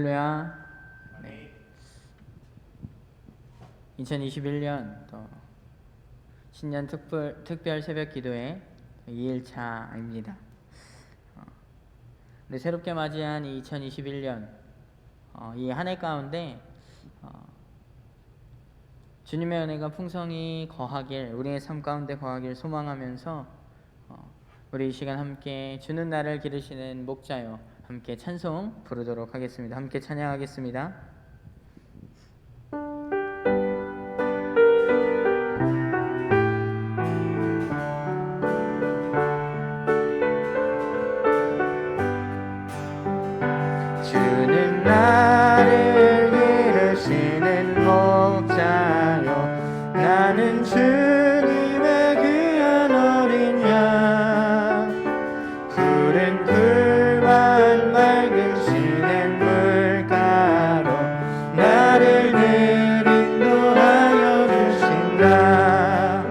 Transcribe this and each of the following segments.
할렐루야. 네. 2021년 또 신년 특별 새벽 기도회 2일차입니다. 네, 새롭게 맞이한 2021년 이 한 해 가운데 주님의 은혜가 풍성히 거하길, 우리의 삶 가운데 거하길 소망하면서 우리 이 시간 함께 주는 나를 기르시는 목자여 함께 찬송 부르도록 하겠습니다. 함께 찬양하겠습니다. 주는 나를 기르시는 목자여 나는 주님의 귀한 어린 양 푸른 풀만 맑은 시냇 물가로 나를 늘 인도하여 주신다.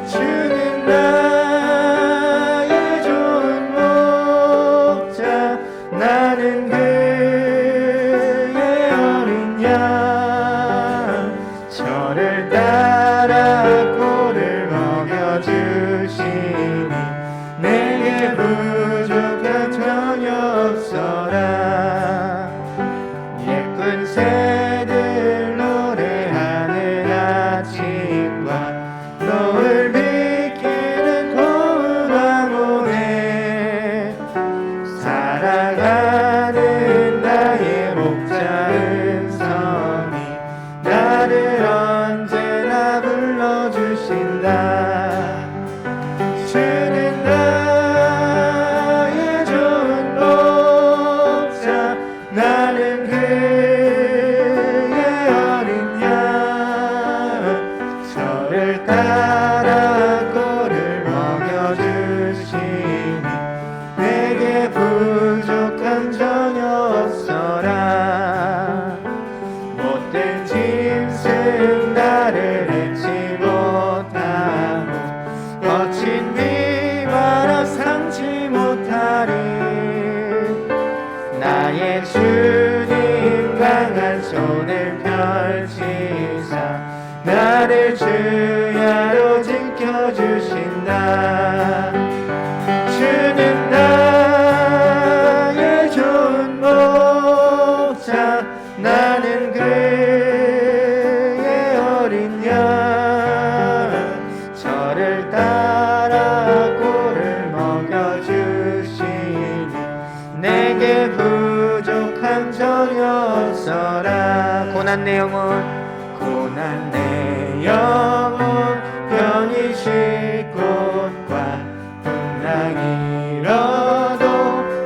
주는 나의 좋은 목자 나는 그의 어린 양 저를 따라 꼴을 먹여주시니 내게 부족한 전혀 없어라. 예쁜 새들 노래하는 아침과 너를 비키는 고운 황혼에 살아가는 나의 목자 은성이 나를 언제나 불러주신다. 주는 나의 좋은 목자 나는 그의 어린 양 저를 따라 꼴을 먹여주시니 내게 부족한 전혀 없어라. 못된 짐승 나를 잊지 못하고 거친 비바람 상치 못하리. 나의 주님 강한 손을 펼치사 나를 주야로 지켜주신다. 주는 나의 좋은 목자 나는 그의 어린 양 저를 따라 꼴을 먹여주시니 내게 부족한 전혀 없어라. 고난 내 영혼 고난 내 영혼 편히 쉴 곳과 풍랑이 일어도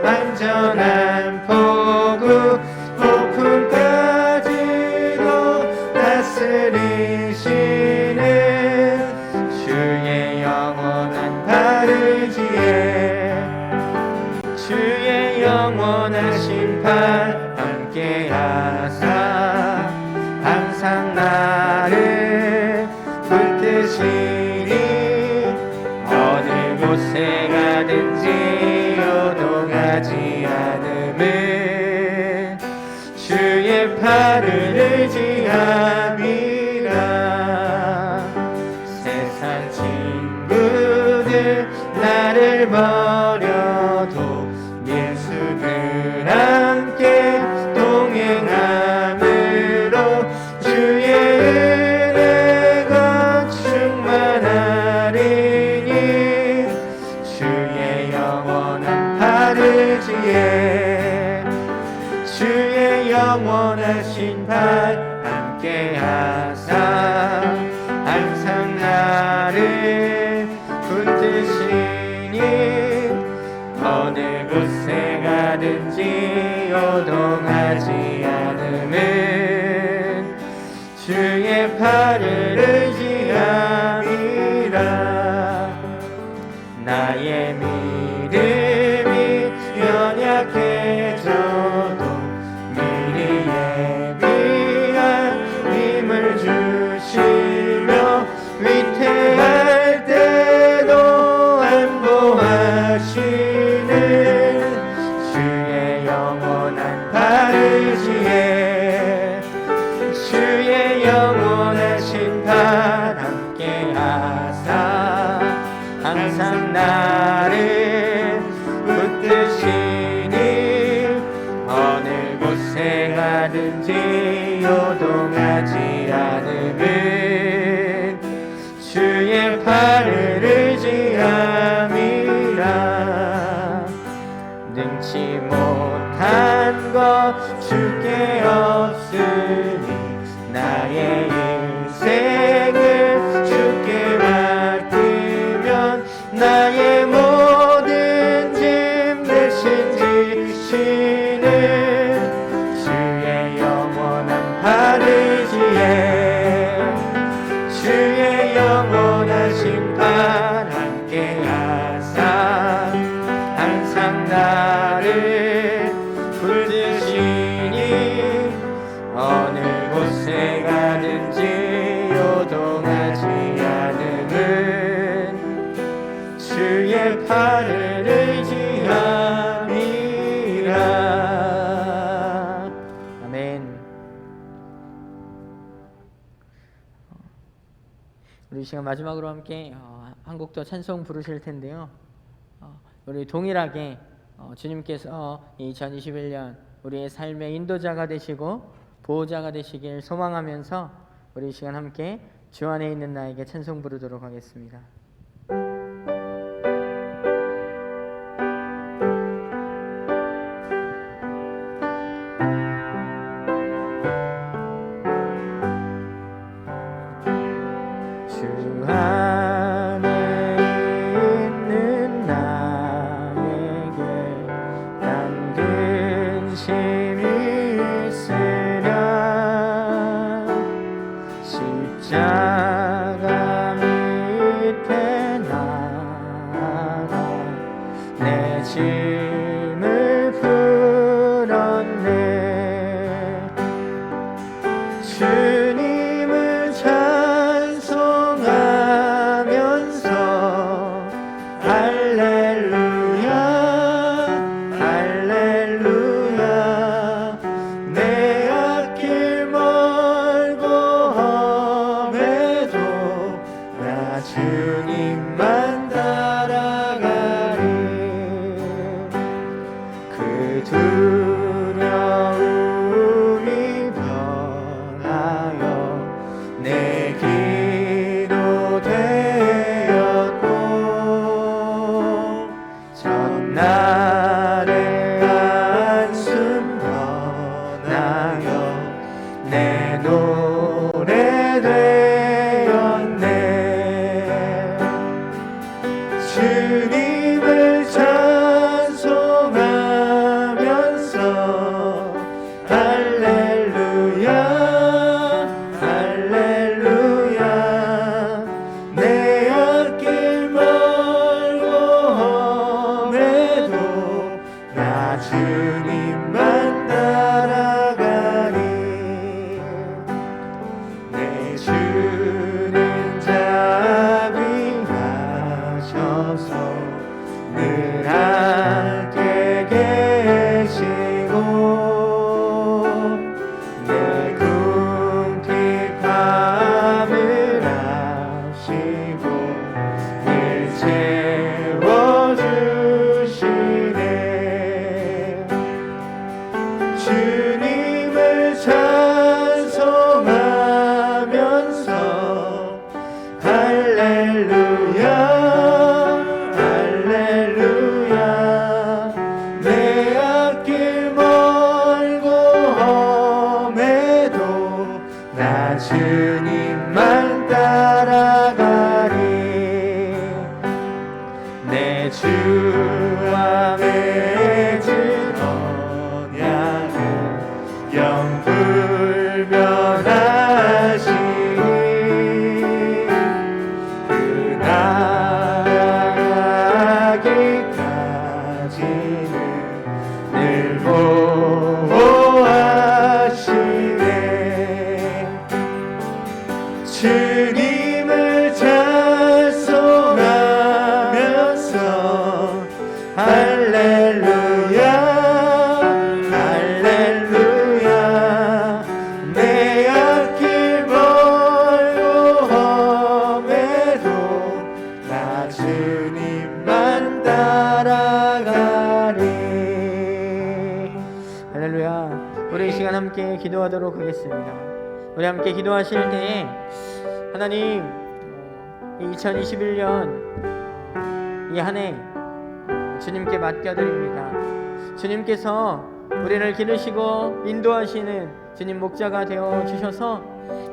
안전한 포구 폭풍까지도 다스리시는 주의 영원한 바르지에 주의 영원한 심판 함께하사 항상 나를 붙드시니 어느 곳에 가든지 요동하지 않음은 주의 팔을 의지함이라. 세상 친구들 나를 버려도 예수를 함께 동행함으로 주의 은혜가 충만하리니 주의 영원한 바르지에 주의 영원한 심판 함께하사 항상 나를 붙드시니 어느 곳에 가든지 요동하지 않음은 주의 팔을 의지함이라. 나의 믿음이 연약해져도 미리 예비한 힘을 주시며 위태할 때도 안보하시는 주의 영원한 팔을 가든지 요동하지 않음은 주의 팔을 의지함이라. 능치 못한 것 주께 없으니 나의 인생을 주께 맡기면 나의 모든 짐 대신 지시는 주의 영원한 팔 의지에 주의 영원한 심판 함께 하사 항상 나를 붙드시니 어느 곳에 가든지 요동하지 않음은 주의 팔을 의지함이라. 아멘. 우리 시간 마지막으로 함께 한 곡 더 찬송 부르실 텐데요. 우리 동일하게 주님께서 2021년 우리의 삶의 인도자가 되시고 보호자가 되시길 소망하면서 우리 이 시간 함께 주 안에 있는 나에게 찬송 부르도록 하겠습니다. 주 안에 있는 나에게 난 근심이 있으랴. 십자가 밑에 나가 내 짐을 풀었네. 주님을 찬송하면서 할렐루야 할렐루야. 내 앞길 멀고 험해도 나 주님만 따라가리. 그 두려움이 변하여 내 기도 되었고 전날의 한숨 변하여 내 노래 되었네. 주님을 찬송하면서 할렐루야 할렐루야. 내 앞길 멀고 험해도 나 주님만 따라가리. 내 주는 자비하셔서 늘 함께 계시고 내 궁핍함을 아시고 늘 채워주시네. 주님을 찬송하면서 할렐루야 할렐루야. 내 앞길 멀고 험해도 나 주님만 따라가리. 내 주 안에 진 언약은 영불변하시니 그 나아가기까지는 늘 보호하시네. 주님을 찬송하면서 할렐루야 할렐루야. 내 함께 기도하도록 하겠습니다. 우리 함께 기도하실 때에 하나님, 이 2021년 이 한 해 주님께 맡겨드립니다. 주님께서 우리를 기르시고 인도하시는 주님 목자가 되어 주셔서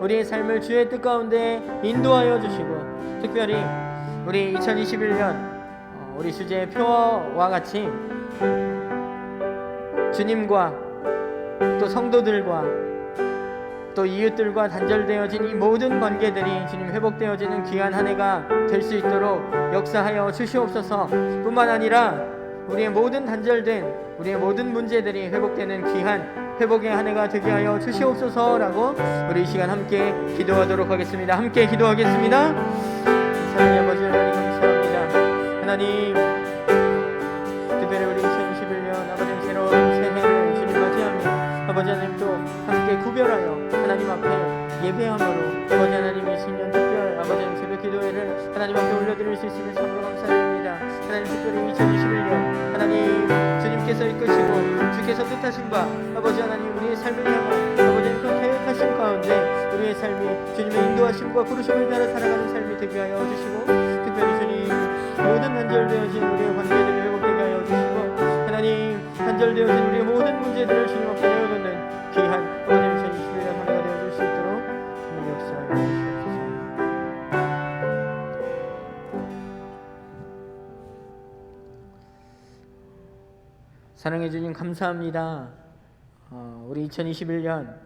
우리의 삶을 주의 뜻 가운데 인도하여 주시고, 특별히 우리 2021년 우리 주제의 표와 같이 주님과 또 성도들과 또 이웃들과 단절되어진 이 모든 관계들이 주님 회복되어지는 귀한 한 해가 될 수 있도록 역사하여 주시옵소서. 뿐만 아니라 우리의 모든 단절된 우리의 모든 문제들이 회복되는 귀한 회복의 한 해가 되게 하여 주시옵소서라고 우리 이 시간 함께 기도하도록 하겠습니다. 함께 기도하겠습니다. 사랑의 아버지 하나님, 감사합니다. 하나님, 특별히 우리 2021년 아버지 새로운 새해를 주님 맞이하며 아버지 하나님 또 함께 구별하여 하나님 앞에 예배함으로 아버지 하나님 이 신년 특별 아버지 하나님 새벽 기도회를 하나님 앞에 올려드릴 수 있음을 참으로 감사드립니다. 하나님, 특별히 2021년 하나님 주님께서 이끄시고 주께서 뜻하신 바 아버지 하나님 우리의 삶을 향한 아버지 하나님 그 계획하신 가운데 우리의 삶이 주님의 인도하심과 부르심을 따라 살아가는 삶이 되게 하여 주시고, 특별히 주님 모든 단절되어진 우리의 관계들이 회복되게 하여 주시고, 하나님 단절되어진 우리의 모든 문제들을 주님 앞에 내어놓는 귀한 아버지 2021년 한 해가 되어줄 수 있도록 주님 역사하여 주시옵소서. 사랑해 주님 감사합니다. 우리 2021년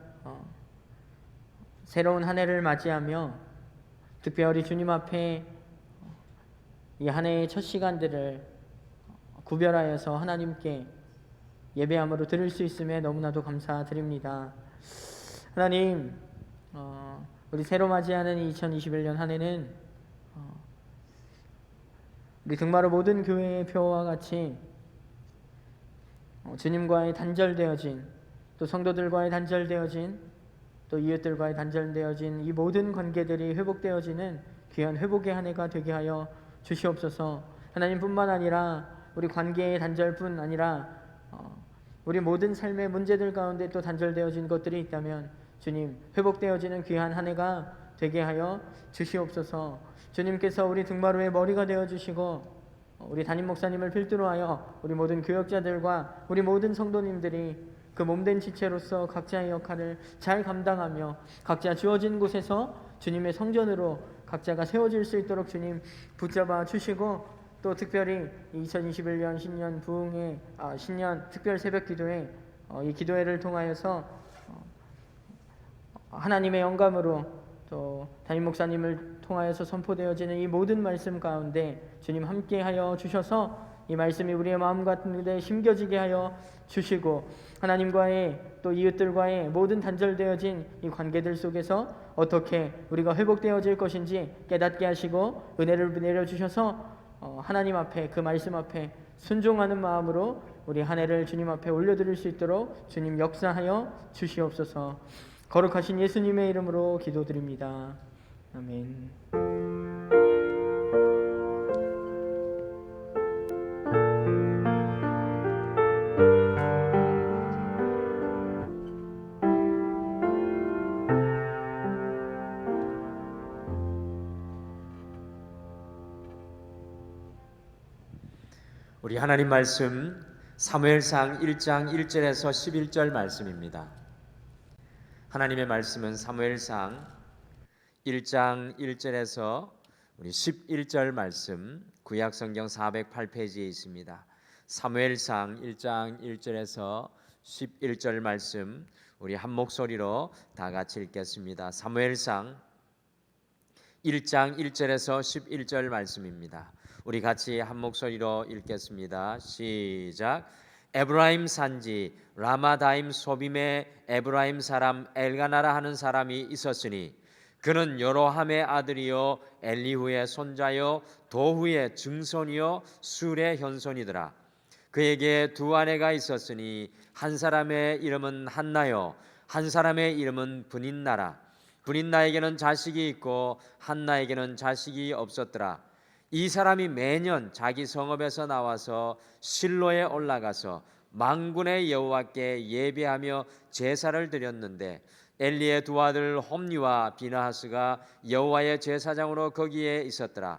새로운 한 해를 맞이하며 특별히 주님 앞에 이 한 해의 첫 시간들을 구별하여서 하나님께 예배함으로 드릴 수 있음에 너무나도 감사드립니다. 하나님, 우리 새로 맞이하는 2021년 한 해는 우리 등마루 모든 교회의 표와 같이 주님과의 단절되어진, 또 성도들과의 단절되어진, 또 이웃들과의 단절되어진 이 모든 관계들이 회복되어지는 귀한 회복의 한 해가 되게 하여 주시옵소서. 하나님뿐만 아니라 우리 관계의 단절뿐 아니라 우리 모든 삶의 문제들 가운데 또 단절되어진 것들이 있다면 주님 회복되어지는 귀한 한 해가 되게 하여 주시옵소서. 주님께서 우리 등마루의 머리가 되어주시고 우리 담임 목사님을 필두로 하여 우리 모든 교역자들과 우리 모든 성도님들이 그 몸된 지체로서 각자의 역할을 잘 감당하며 각자 주어진 곳에서 주님의 성전으로 각자가 세워질 수 있도록 주님 붙잡아 주시고, 또 특별히 2021년 신년 부흥회 신년 특별 새벽 기도회 이 기도회를 통하여서 하나님의 영감으로 또 담임 목사님을 통하여서 선포되어지는 이 모든 말씀 가운데 주님 함께하여 주셔서 이 말씀이 우리의 마음 가운데 심겨지게 하여 주시고, 하나님과의 또 이웃들과의 모든 단절되어진 이 관계들 속에서 어떻게 우리가 회복되어질 것인지 깨닫게 하시고 은혜를 내려주셔서 하나님 앞에 그 말씀 앞에 순종하는 마음으로 우리 한 해를 주님 앞에 올려드릴 수 있도록 주님 역사하여 주시옵소서. 거룩하신 예수님의 이름으로 기도드립니다. 아멘. 우리 하나님 말씀 사무엘상 1장 1절에서 11절 말씀입니다. 하나님의 말씀은 사무엘상 1장 1절에서 우리 11절 말씀 구약성경 408페이지에 있습니다. 사무엘상 1장 1절에서 11절 말씀 우리 한 목소리로 다 같이 읽겠습니다. 사무엘상 1장 1절에서 11절 말씀입니다. 우리 같이 한 목소리로 읽겠습니다. 시작. 에브라임 산지 라마다임 소빔에 에브라임 사람 엘가나라 하는 사람이 있었으니 그는 여로함의 아들이요 엘리후의 손자요 도후의 증손이요 술의 현손이더라. 그에게 두 아내가 있었으니 한 사람의 이름은 한나요 한 사람의 이름은 브닌나라. 브닌나에게는 자식이 있고 한나에게는 자식이 없었더라. 이 사람이 매년 자기 성읍에서 나와서 실로에 올라가서 만군의 여호와께 예배하며 제사를 드렸는데 엘리의 두 아들 홈니와 비나하스가 여호와의 제사장으로 거기에 있었더라.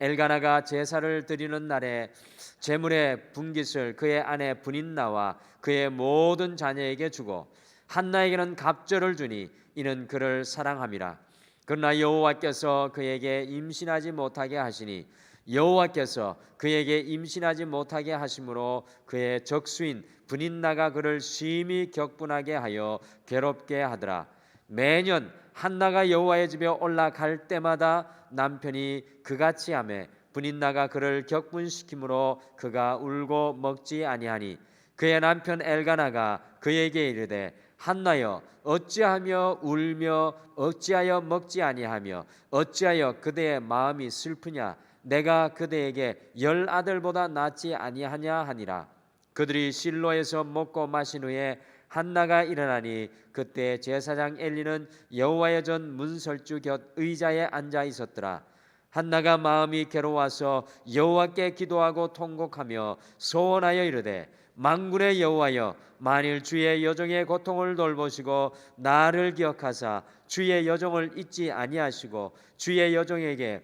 엘가나가 제사를 드리는 날에 제물의 분깃을 그의 아내 브닌나와 그의 모든 자녀에게 주고 한나에게는 갑절을 주니 이는 그를 사랑함이라. 그러나 여호와께서 그에게 임신하지 못하게 하시니 여호와께서 그에게 임신하지 못하게 하심으로 그의 적수인 브닌나가 그를 심히 격분하게 하여 괴롭게 하더라. 매년 한나가 여호와의 집에 올라갈 때마다 남편이 그같이 하며 브닌나가 그를 격분시키므로 그가 울고 먹지 아니하니 그의 남편 엘가나가 그에게 이르되 한나여 어찌하며 울며 어찌하여 먹지 아니하며 어찌하여 그대의 마음이 슬프냐 내가 그대에게 10 아들보다 낫지 아니하냐 하니라. 그들이 실로에서 먹고 마신 후에 한나가 일어나니 그때 제사장 엘리는 여호와의 전 문설주 곁 의자에 앉아 있었더라. 한나가 마음이 괴로워서 여호와께 기도하고 통곡하며 소원하여 이르되 만군의 여호와여 만일 주의 여종의 고통을 돌보시고 나를 기억하사 주의 여종을 잊지 아니하시고 주의 여종에게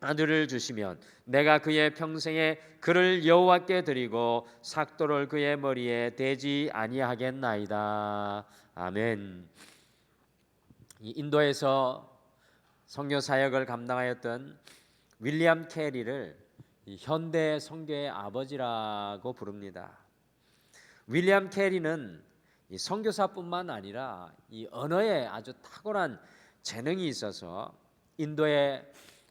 아들을 주시면 내가 그의 평생에 그를 여호와께 드리고 삭도를 그의 머리에 대지 아니하겠나이다. 아멘. 인도에서 선교 사역을 감당하였던 윌리엄 캐리를 현대 선교의 아버지라고 부릅니다. 윌리엄 캐리는 선교사뿐만 아니라 이 언어에 아주 탁월한 재능이 있어서 인도의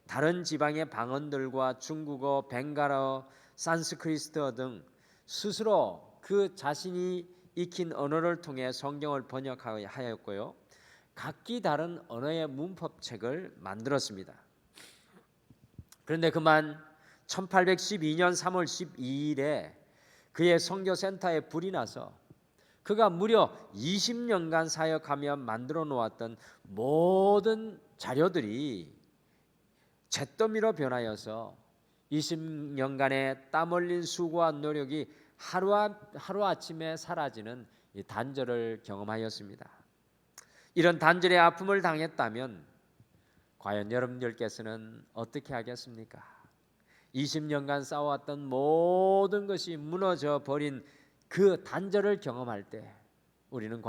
다른 지방의 방언들과 중국어, 벵갈어, 산스크리트어 등 스스로 그 자신이 익힌 언어를 통해 성경을 번역하였고요. 각기 다른 언어의 문법책을 만들었습니다. 그런데 그만 1812년 3월 12일에 그의 선교센터에 불이 나서 그가 무려 20년간 사역하며 만들어 놓았던 모든 자료들이 잿더미로 변하여서 20년간의 땀 흘린 수고와 노력이 하루아침에 사라지는 이 단절을 경험하였습니다. 이런 단절의 아픔을 당했다면 과연 여러분들께서는 어떻게 하겠습니까? 20년간 쌓아왔던 모든 것이 무너져 버린 그 단절을 경험할 때 우리는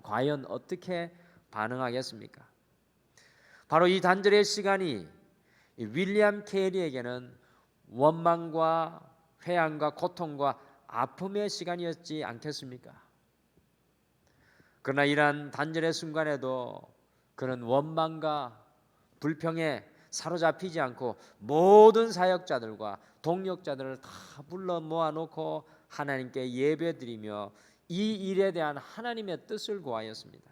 과연 어떻게 반응하겠습니까? 바로 이 단절의 시간이 윌리엄 캐리에게는 원망과 회한과 고통과 아픔의 시간이었지 않겠습니까? 그러나 이러한 단절의 순간에도 그는 원망과 불평에 사로잡히지 않고 모든 사역자들과 동역자들을 다 불러 모아놓고 하나님께 예배드리며 이 일에 대한 하나님의 뜻을 구하였습니다.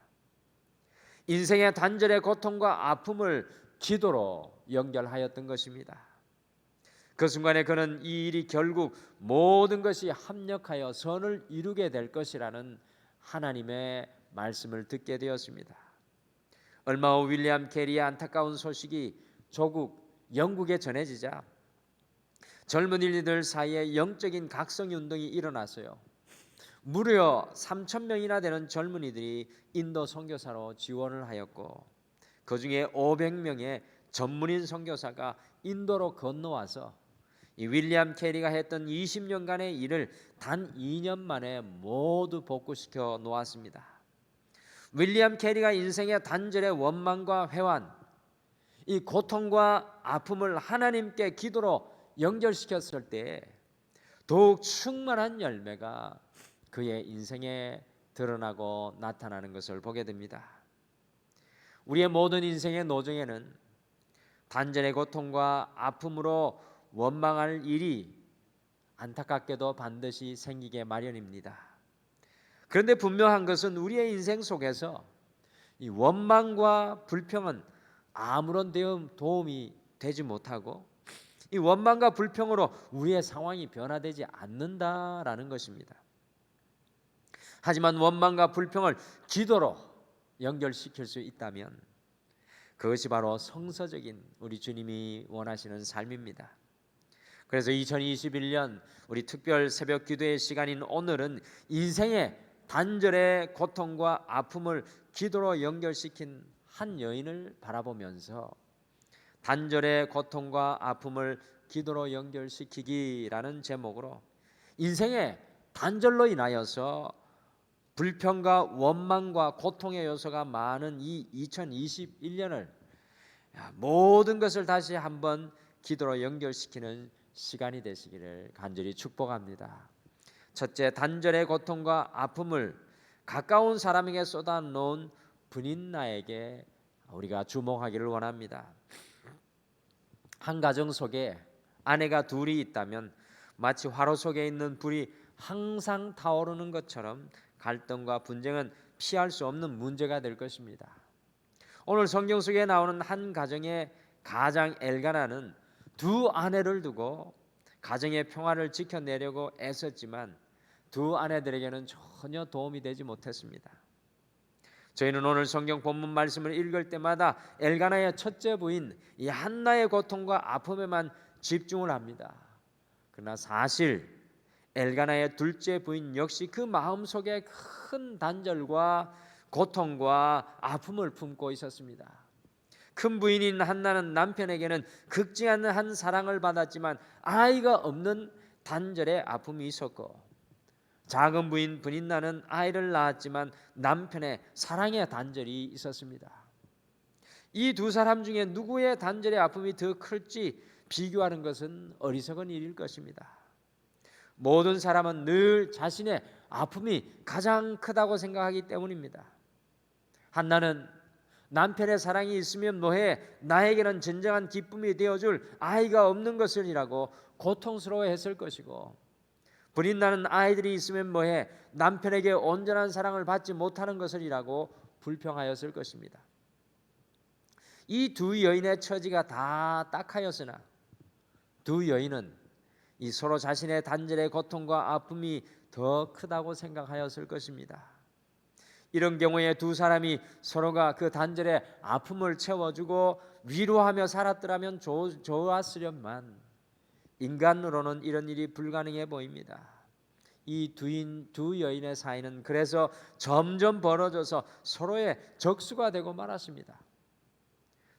인생의 단절의 고통과 아픔을 기도로 연결하였던 것입니다. 그 순간에 그는 이 일이 결국 모든 것이 합력하여 선을 이루게 될 것이라는 하나님의 말씀을 듣게 되었습니다. 얼마 후 윌리엄 캐리의 안타까운 소식이 조국 영국에 전해지자 젊은이들 사이에 영적인 각성의 운동이 일어났어요. 무려 3,000명이나 되는 젊은이들이 인도 선교사로 지원을 하였고 그 중에 500명의 전문인 선교사가 인도로 건너와서 이 윌리엄 캐리가 했던 20년간의 일을 단 2년 만에 모두 복구시켜 놓았습니다. 윌리엄 캐리가 인생의 단절의 원망과 회환, 이 고통과 아픔을 하나님께 기도로 연결시켰을 때 더욱 충만한 열매가 그의 인생에 드러나고 나타나는 것을 보게 됩니다. 우리의 모든 인생의 노정에는 단절의 고통과 아픔으로 원망할 일이 안타깝게도 반드시 생기게 마련입니다. 그런데 분명한 것은 우리의 인생 속에서 이 원망과 불평은 아무런 도움이 되지 못하고 이 원망과 불평으로 우리의 상황이 변화되지 않는다라는 것입니다. 하지만 원망과 불평을 기도로 연결시킬 수 있다면 그것이 바로 성서적인 우리 주님이 원하시는 삶입니다. 그래서 2021년 우리 특별 새벽 기도의 시간인 오늘은 인생의 단절의 고통과 아픔을 기도로 연결시킨 한 여인을 바라보면서 단절의 고통과 아픔을 기도로 연결시키기라는 제목으로 인생의 단절로 인하여서 불평과 원망과 고통의 요소가 많은 이 2021년을 모든 것을 다시 한번 기도로 연결시키는 시간이 되시기를 간절히 축복합니다. 첫째, 단절의 고통과 아픔을 가까운 사람에게 쏟아놓은 분인나에게 우리가 주목하기를 원합니다. 한 가정 속에 아내가 둘이 있다면 마치 화로 속에 있는 불이 항상 타오르는 것처럼 갈등과 분쟁은 피할 수 없는 문제가 될 것입니다. 오늘 성경 속에 나오는 한 가정의 가장 엘가나는 두 아내를 두고 가정의 평화를 지켜내려고 애썼지만 두 아내들에게는 전혀 도움이 되지 못했습니다. 저희는 오늘 성경 본문 말씀을 읽을 때마다 엘가나의 첫째 부인 이 한나의 고통과 아픔에만 집중을 합니다. 그러나 사실 엘가나의 둘째 부인 역시 그 마음속에 큰 단절과 고통과 아픔을 품고 있었습니다. 큰 부인인 한나는 남편에게는 극지 않는 한 사랑을 받았지만 아이가 없는 단절의 아픔이 있었고, 작은 부인 분인나는 아이를 낳았지만 남편의 사랑의 단절이 있었습니다. 이 두 사람 중에 누구의 단절의 아픔이 더 클지 비교하는 것은 어리석은 일일 것입니다. 모든 사람은 늘 자신의 아픔이 가장 크다고 생각하기 때문입니다. 한나는 남편의 사랑이 있으면 뭐해, 나에게는 진정한 기쁨이 되어줄 아이가 없는 것을이라고 고통스러워했을 것이고, 분인나는 아이들이 있으면 뭐해, 남편에게 온전한 사랑을 받지 못하는 것을이라고 불평하였을 것입니다. 이 두 여인의 처지가 다 딱하였으나 두 여인은 이 서로 자신의 단절의 고통과 아픔이 더 크다고 생각하였을 것입니다. 이런 경우에 두 사람이 서로가 그 단절의 아픔을 채워주고 위로하며 살았더라면 좋았으련만 인간으로는 이런 일이 불가능해 보입니다. 이 두 여인의 사이는 그래서 점점 벌어져서 서로의 적수가 되고 말았습니다.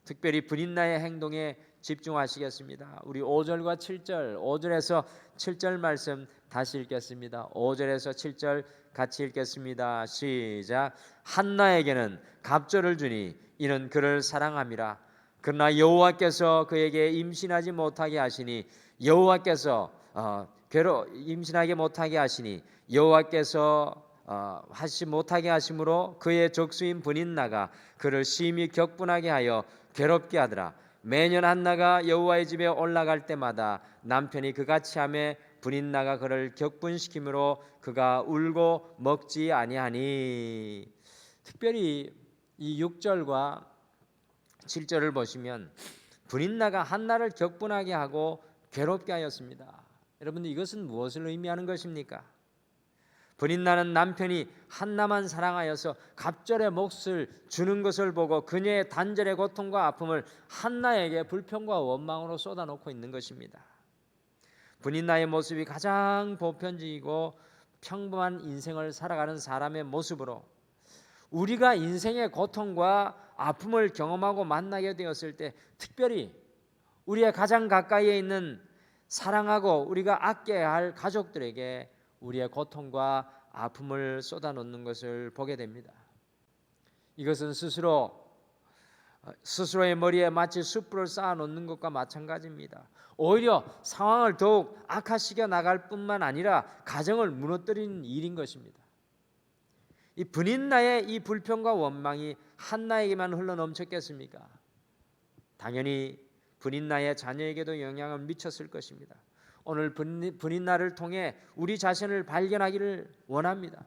특별히 분인나의 행동에 집중하시겠습니다. 우리 5절과 7절, 5절에서 7절 말씀 다시 읽겠습니다. 5절에서 7절 같이 읽겠습니다. 시작. 한나에게는 갑절을 주니 이는 그를 사랑함이라. 그러나 여호와께서 그에게 임신하지 못하게 하시니 여호와께서 임신하게 못하게 하시니 여호와께서 하시 못하게 하심으로 그의 적수인 분인나가 그를 심히 격분하게 하여 괴롭게 하더라. 매년 한나가 여호와의 집에 올라갈 때마다 남편이 그같이 하매 분인나가 그를 격분시키므로 그가 울고 먹지 아니하니. 특별히 이 6절과 7절을 보시면 분인나가 한나를 격분하게 하고 괴롭게 하였습니다. 여러분들, 이것은 무엇을 의미하는 것입니까? 분인나는 남편이 한나만 사랑하여서 갑절의 몫을 주는 것을 보고 그녀의 단절의 고통과 아픔을 한나에게 불평과 원망으로 쏟아놓고 있는 것입니다. 분인나의 모습이 가장 보편적이고 평범한 인생을 살아가는 사람의 모습으로 우리가 인생의 고통과 아픔을 경험하고 만나게 되었을 때 특별히 우리의 가장 가까이에 있는 사랑하고 우리가 아껴야 할 가족들에게 우리의 고통과 아픔을 쏟아놓는 것을 보게 됩니다. 이것은 스스로의 머리에 마치 숯불을 쌓아놓는 것과 마찬가지입니다. 오히려 상황을 더욱 악화시켜 나갈 뿐만 아니라 가정을 무너뜨리는 일인 것입니다. 이 분인나의 이 불평과 원망이 한나에게만 흘러넘쳤겠습니까? 당연히 분인나의 자녀에게도 영향을 미쳤을 것입니다. 오늘 분인나를 통해 우리 자신을 발견하기를 원합니다.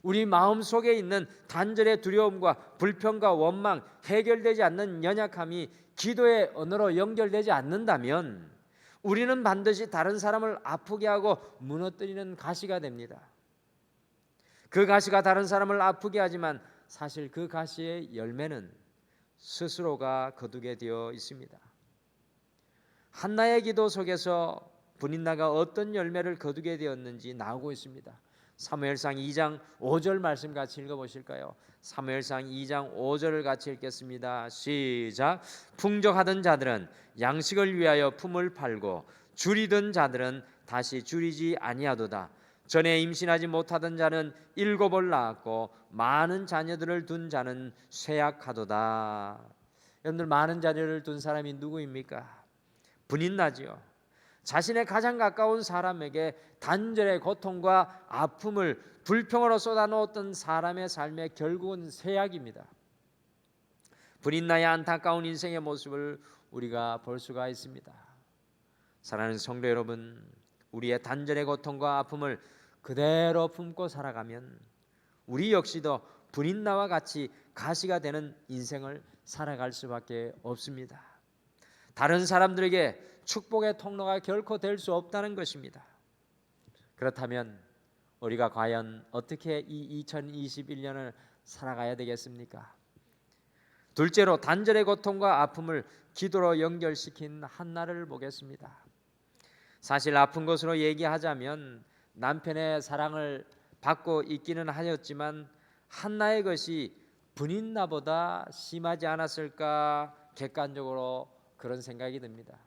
우리 마음속에 있는 단절의 두려움과 불평과 원망, 해결되지 않는 연약함이 기도의 언어로 연결되지 않는다면 우리는 반드시 다른 사람을 아프게 하고 무너뜨리는 가시가 됩니다. 그 가시가 다른 사람을 아프게 하지만 사실 그 가시의 열매는 스스로가 거두게 되어 있습니다. 한나의 기도 속에서 브닌나가 어떤 열매를 거두게 되었는지 나오고 있습니다. 사무엘상 2장 5절 말씀 같이 읽어보실까요? 사무엘상 2장 5절을 같이 읽겠습니다. 시작. 풍족하던 자들은 양식을 위하여 품을 팔고 줄이던 자들은 다시 줄이지 아니하도다. 전에 임신하지 못하던 자는 7을 낳았고 많은 자녀들을 둔 자는 쇠약하도다. 여러분들, 많은 자녀를 둔 사람이 누구입니까? 브닌나지요. 자신의 가장 가까운 사람에게 단절의 고통과 아픔을 불평으로 쏟아놓았던 사람의 삶의 결국은 쇠약입니다. 브닌나의 안타까운 인생의 모습을 우리가 볼 수가 있습니다. 사랑하는 성도 여러분, 우리의 단절의 고통과 아픔을 그대로 품고 살아가면 우리 역시도 브닌나와 같이 가시가 되는 인생을 살아갈 수밖에 없습니다. 다른 사람들에게 축복의 통로가 결코 될 수 없다는 것입니다. 그렇다면 우리가 과연 어떻게 이 2021년을 살아가야 되겠습니까? 둘째로, 단절의 고통과 아픔을 기도로 연결시킨 한나를 보겠습니다. 사실 아픈 것으로 얘기하자면 남편의 사랑을 받고 있기는 하였지만 한나의 것이 브닌나보다 심하지 않았을까, 객관적으로 그런 생각이 듭니다.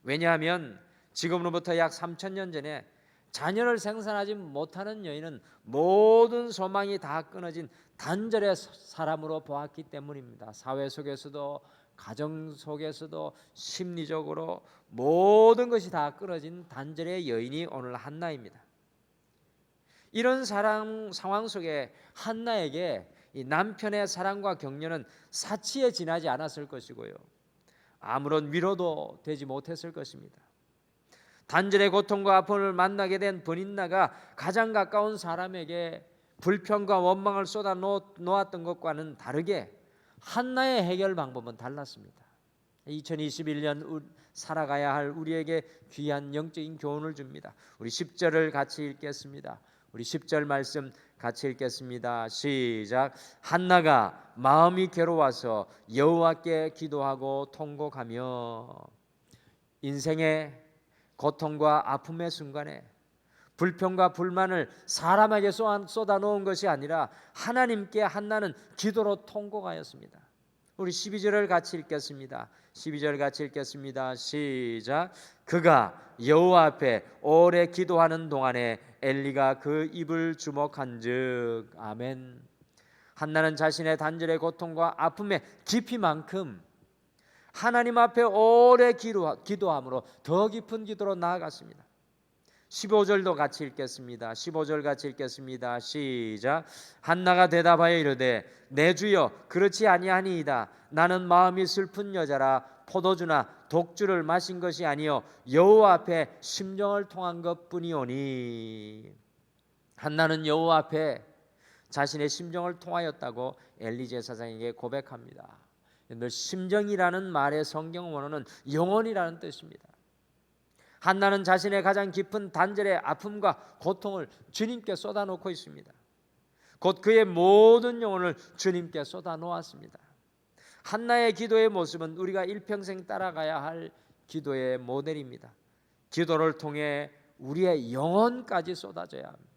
왜냐하면 지금으로부터 약 3000년 전에 자녀를 생산하지 못하는 여인은 모든 소망이 다 끊어진 단절의 사람으로 보았기 때문입니다. 사회 속에서도, 가정 속에서도, 심리적으로 모든 것이 다 끊어진 단절의 여인이 오늘 한나입니다. 이런 상황 속에 한나에게 이 남편의 사랑과 격려는 사치에 지나지 않았을 것이고요, 아무런 위로도 되지 못했을 것입니다. 단절의 고통과 아픔을 만나게 된 브닌나가 가장 가까운 사람에게 불평과 원망을 쏟아 놓았던 것과는 다르게 한나의 해결 방법은 달랐습니다. 2021년 살아가야 할 우리에게 귀한 영적인 교훈을 줍니다. 우리 10절을 같이 읽겠습니다. 우리 10절 말씀 같이 읽겠습니다. 시작. 한나가 마음이 괴로워서 여호와께 기도하고 통곡하며. 인생의 고통과 아픔의 순간에 불평과 불만을 사람에게 쏟아놓은 것이 아니라 하나님께 한나는 기도로 통곡하였습니다. 우리 12절을 같이 읽겠습니다. 12절 같이 읽겠습니다. 시작. 그가 여호와 앞에 오래 기도하는 동안에 엘리가 그 입을 주목한즉. 아멘. 한나는 자신의 단절의 고통과 아픔의 깊이만큼 하나님 앞에 오래 기도함으로 더 깊은 기도로 나아갔습니다. 15절도 같이 읽겠습니다. 15절 같이 읽겠습니다. 시작. 한나가 대답하여 이르되 내 주여 그렇지 아니하니이다. 나는 마음이 슬픈 여자라 포도주나 독주를 마신 것이 아니요 여호와 앞에 심정을 통한 것뿐이오니. 한나는 여호와 앞에 자신의 심정을 통하였다고 엘리 제사장에게 고백합니다. 늘 심정이라는 말의 성경 원어는 영혼이라는 뜻입니다. 한나는 자신의 가장 깊은 단절의 아픔과 고통을 주님께 쏟아놓고 있습니다. 곧 그의 모든 영혼을 주님께 쏟아놓았습니다. 한나의 기도의 모습은 우리가 일평생 따라가야 할 기도의 모델입니다. 기도를 통해 우리의 영혼까지 쏟아져야 합니다.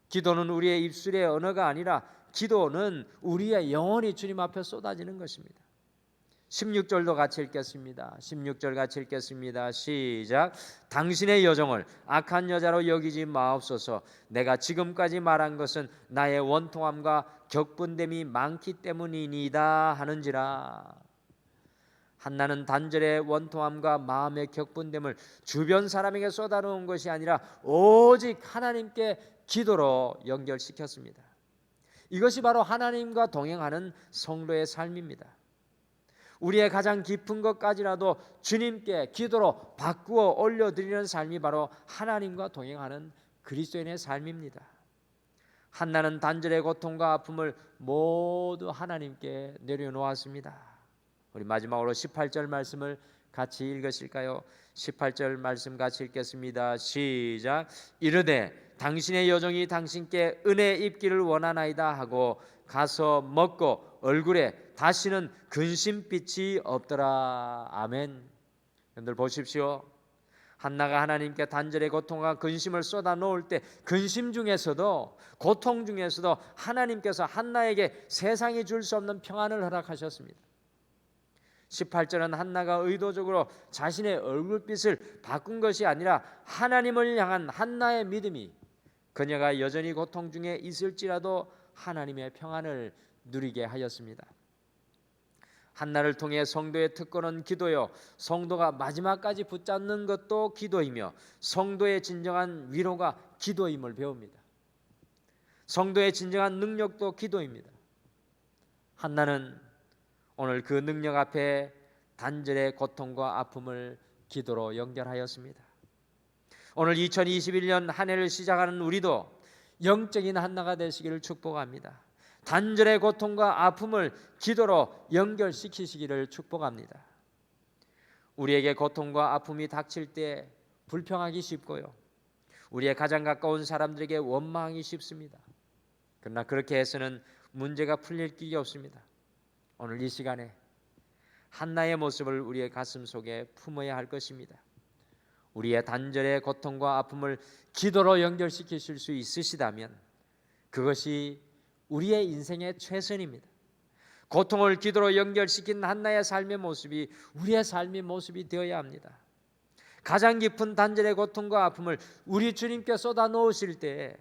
기도는 우리의 입술의 언어가 아니라 기도는 우리의 영혼이 주님 앞에 쏟아지는 것입니다. 16절도 같이 읽겠습니다. 16절 같이 읽겠습니다. 시작. 당신의 여종을 악한 여자로 여기지 마옵소서. 내가 지금까지 말한 것은 나의 원통함과 격분됨이 많기 때문이니이다 하는지라. 한나는 단절의 원통함과 마음의 격분됨을 주변 사람에게 쏟아놓은 것이 아니라 오직 하나님께 기도로 연결시켰습니다. 이것이 바로 하나님과 동행하는 성도의 삶입니다. 우리의 가장 깊은 것까지라도 주님께 기도로 바꾸어 올려드리는 삶이 바로 하나님과 동행하는 그리스도인의 삶입니다. 한나는 단절의 고통과 아픔을 모두 하나님께 내려놓았습니다. 우리 마지막으로 18절 말씀을 같이 읽으실까요? 18절 말씀 같이 읽겠습니다. 시작. 이르되 당신의 여종이 당신께 은혜 입기를 원하나이다 하고 가서 먹고 얼굴에 다시는 근심빛이 없더라. 아멘. 여러분들 보십시오. 한나가 하나님께 단절의 고통과 근심을 쏟아 놓을 때 근심 중에서도 고통 중에서도 하나님께서 한나에게 세상이 줄 수 없는 평안을 허락하셨습니다. 18절은 한나가 의도적으로 자신의 얼굴빛을 바꾼 것이 아니라 하나님을 향한 한나의 믿음이 그녀가 여전히 고통 중에 있을지라도 하나님의 평안을 누리게 하였습니다. 한나를 통해 성도의 특권은 기도요, 성도가 마지막까지 붙잡는 것도 기도이며 성도의 진정한 위로가 기도임을 배웁니다. 성도의 진정한 능력도 기도입니다. 한나는 오늘 그 능력 앞에 단절의 고통과 아픔을 기도로 연결하였습니다. 오늘 2021년 한 해를 시작하는 우리도 영적인 한나가 되시기를 축복합니다. 단절의 고통과 아픔을 기도로 연결시키시기를 축복합니다. 우리에게 고통과 아픔이 닥칠 때 불평하기 쉽고요, 우리의 가장 가까운 사람들에게 원망하기 쉽습니다. 그러나 그렇게 해서는 문제가 풀릴 길이 없습니다. 오늘 이 시간에 한나의 모습을 우리의 가슴 속에 품어야 할 것입니다. 우리의 단절의 고통과 아픔을 기도로 연결시키실 수 있으시다면 그것이 우리의 인생의 최선입니다. 고통을 기도로 연결시킨 한나의 삶의 모습이 우리의 삶의 모습이 되어야 합니다. 가장 깊은 단절의 고통과 아픔을 우리 주님께 쏟아 놓으실 때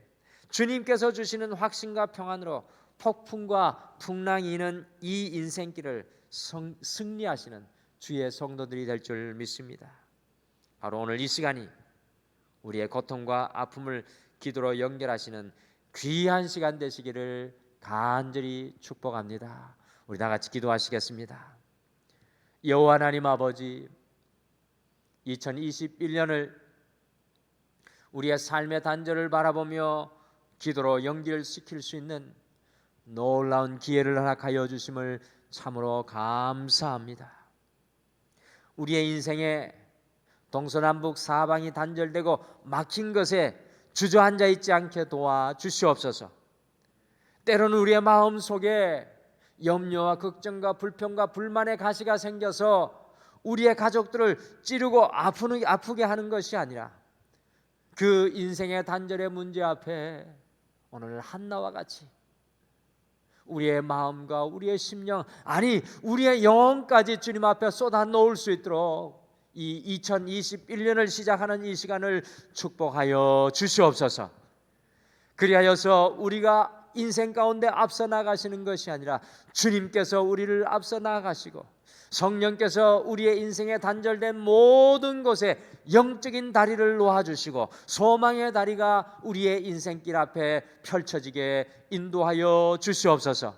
주님께서 주시는 확신과 평안으로 폭풍과 풍랑이 있는 이 인생길을 승리하시는 주의 성도들이 될 줄 믿습니다. 바로 오늘 이 시간이 우리의 고통과 아픔을 기도로 연결하시는 귀한 시간 되시기를 간절히 축복합니다. 우리 다 같이 기도하시겠습니다. 여호와 하나님 아버지, 2021년을 우리의 삶의 단절을 바라보며 기도로 연결시킬 수 있는 놀라운 기회를 허락하여 주심을 참으로 감사합니다. 우리의 인생에 동서남북 사방이 단절되고 막힌 것에 주저앉아 있지 않게 도와주시옵소서. 때로는 우리의 마음 속에 염려와 걱정과 불평과 불만의 가시가 생겨서 우리의 가족들을 찌르고 아프게 하는 것이 아니라 그 인생의 단절의 문제 앞에 오늘 한나와 같이 우리의 마음과 우리의 심령, 아니 우리의 영혼까지 주님 앞에 쏟아 놓을 수 있도록 이 2021년을 시작하는 이 시간을 축복하여 주시옵소서. 그리하여서 우리가 인생 가운데 앞서 나가시는 것이 아니라 주님께서 우리를 앞서 나가시고 성령께서 우리의 인생에 단절된 모든 곳에 영적인 다리를 놓아주시고 소망의 다리가 우리의 인생길 앞에 펼쳐지게 인도하여 주시옵소서.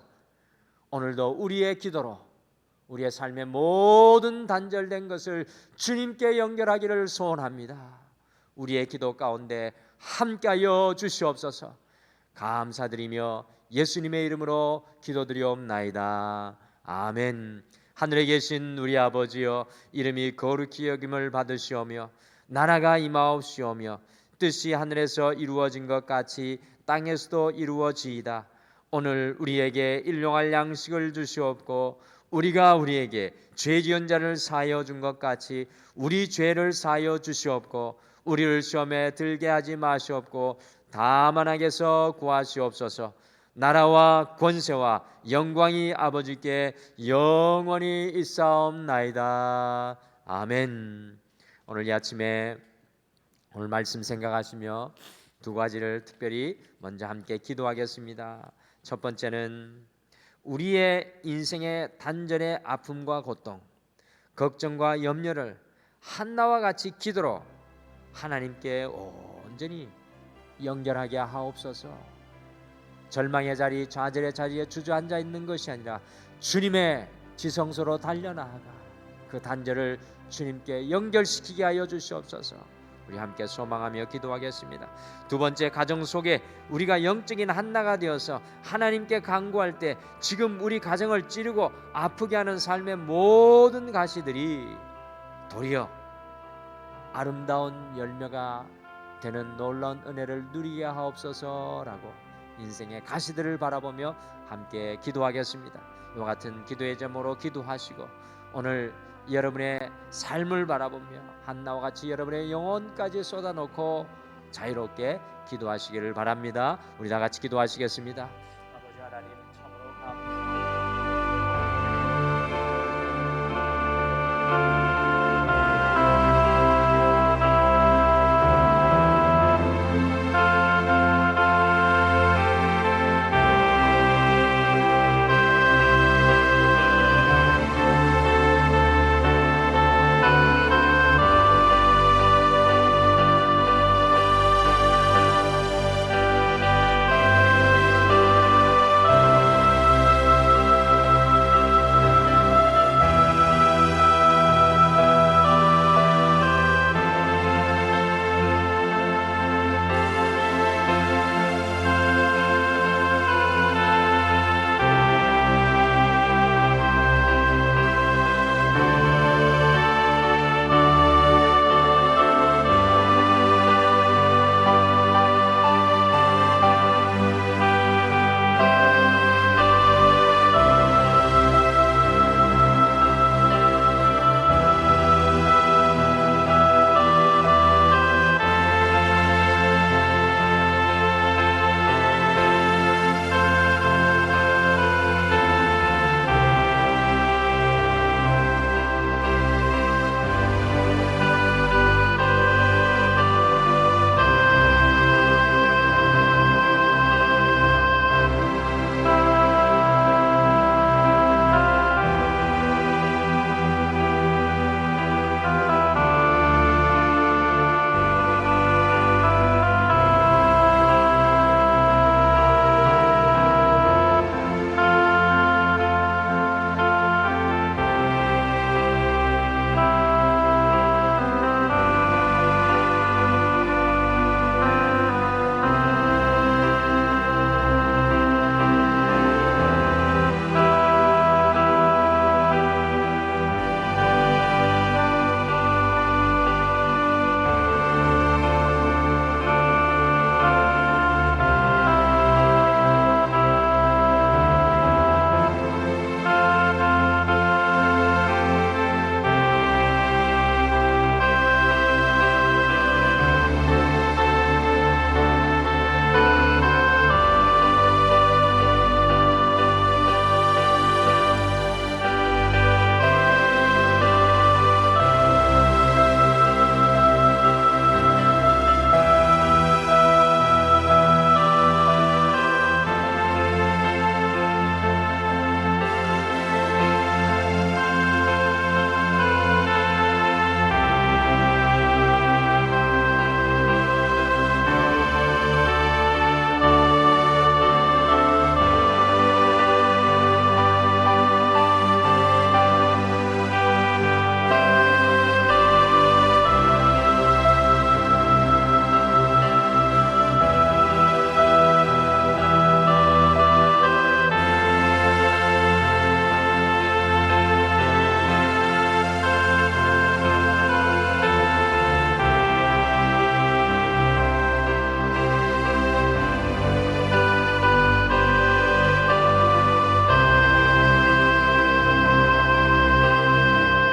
오늘도 우리의 기도로 우리의 삶의 모든 단절된 것을 주님께 연결하기를 소원합니다. 우리의 기도 가운데 함께하여 주시옵소서. 감사드리며 예수님의 이름으로 기도드리옵나이다. 아멘. 하늘에 계신 우리 아버지여, 이름이 거룩히 여김을 받으시오며 나라가 임하옵시오며 뜻이 하늘에서 이루어진 것 같이 땅에서도 이루어지이다. 오늘 우리에게 일용할 양식을 주시옵고 우리가 우리에게 죄 지은 자를 사하여 준 것 같이 우리 죄를 사하여 주시옵고 우리를 시험에 들게 하지 마시옵고 다만 악에서 구하시옵소서. 나라와 권세와 영광이 아버지께 영원히 있사옵나이다. 아멘. 오늘 이 아침에 오늘 말씀 생각하시며 두 가지를 특별히 먼저 함께 기도하겠습니다. 첫 번째는 우리의 인생의 단절의 아픔과 고통, 걱정과 염려를 한나와 같이 기도로 하나님께 온전히 연결하게 하옵소서. 절망의 자리, 좌절의 자리에 주저앉아 있는 것이 아니라 주님의 지성소로 달려나가 그 단절을 주님께 연결시키게 하여 주시옵소서. 우리 함께 소망하며 기도하겠습니다. 두 번째, 가정 속에 우리가 영적인 한나가 되어서 하나님께 간구할 때 지금 우리 가정을 찌르고 아프게 하는 삶의 모든 가시들이 도리어 아름다운 열매가 되는 놀라운 은혜를 누리게 하옵소서라고 인생의 가시들을 바라보며 함께 기도하겠습니다. 이와 같은 기도의 제목으로 기도하시고 오늘 여러분의 삶을 바라보며 한나와 같이 여러분의 영혼까지 쏟아놓고 자유롭게 기도하시기를 바랍니다. 우리 다 같이 기도하시겠습니다.